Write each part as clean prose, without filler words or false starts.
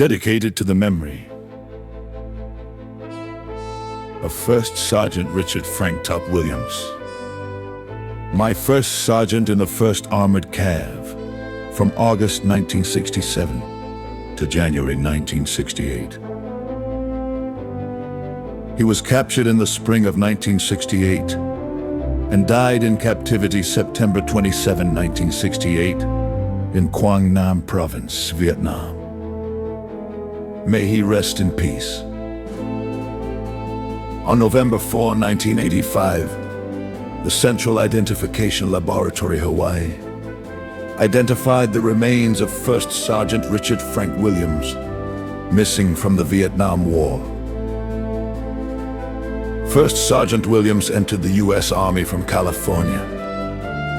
dedicated to the memory of First Sergeant Richard Frank Top Williams, my first sergeant in the 1st Armored Cav from August 1967 to January 1968. He was captured in the spring of 1968 and died in captivity September 27, 1968 in Quang Nam Province, Vietnam. May he rest in peace. On November 4, 1985, the Central Identification Laboratory, Hawaii, identified the remains of First Sergeant Richard Frank Williams, missing from the Vietnam War. First Sergeant Williams entered the U.S. Army from California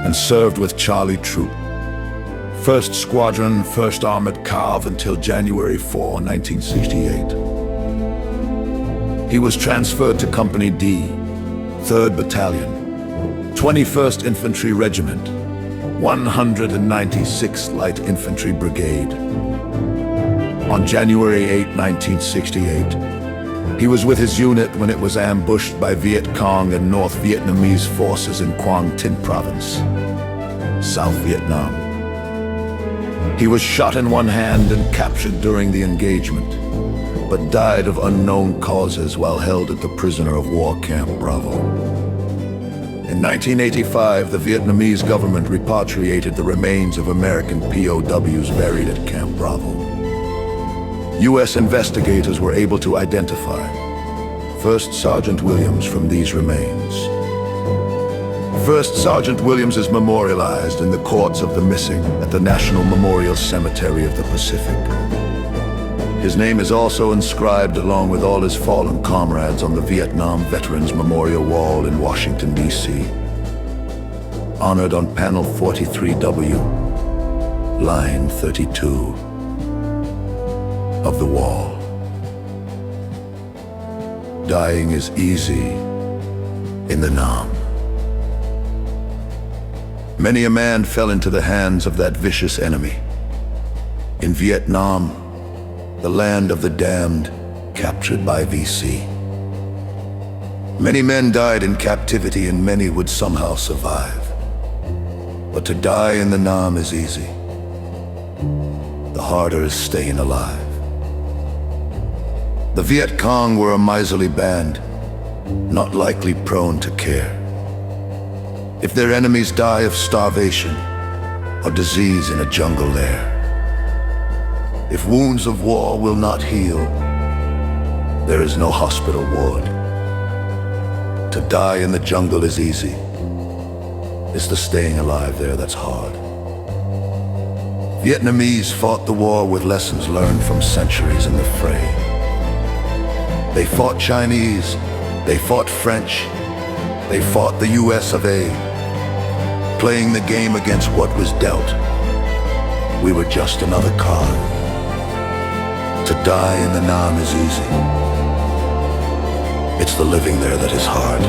and served with Charlie Troop, 1st Squadron, 1st Armored Cav until January 4, 1968. He was transferred to Company D, 3rd Battalion, 21st Infantry Regiment, 196th Light Infantry Brigade. On January 8, 1968, he was with his unit when it was ambushed by Viet Cong and North Vietnamese forces in Quang Tin Province, South Vietnam. He was shot in one hand and captured during the engagement, but died of unknown causes while held at the prisoner of war camp Bravo. In 1985, the Vietnamese government repatriated the remains of American POWs buried at Camp Bravo. U.S. investigators were able to identify First Sergeant Williams from these remains. First Sergeant Williams is memorialized in the Courts of the Missing at the National Memorial Cemetery of the Pacific. His name is also inscribed along with all his fallen comrades on the Vietnam Veterans Memorial Wall in Washington, D.C. Honored on panel 43W, line 32 of the wall. Dying is easy in the Nam. Many a man fell into the hands of that vicious enemy. In Vietnam, the land of the damned, captured by VC. Many men died in captivity and many would somehow survive. But to die in the Nam is easy. The harder is staying alive. The Viet Cong were a miserly band, not likely prone to care. If their enemies die of starvation or disease in a jungle lair, if wounds of war will not heal, there is no hospital ward. To die in the jungle is easy. It's the staying alive there that's hard. Vietnamese fought the war with lessons learned from centuries in the fray. They fought Chinese, they fought French, they fought the US of A, playing the game against what was dealt. We were just another card. To die in the Nam is easy. It's the living there that is hard.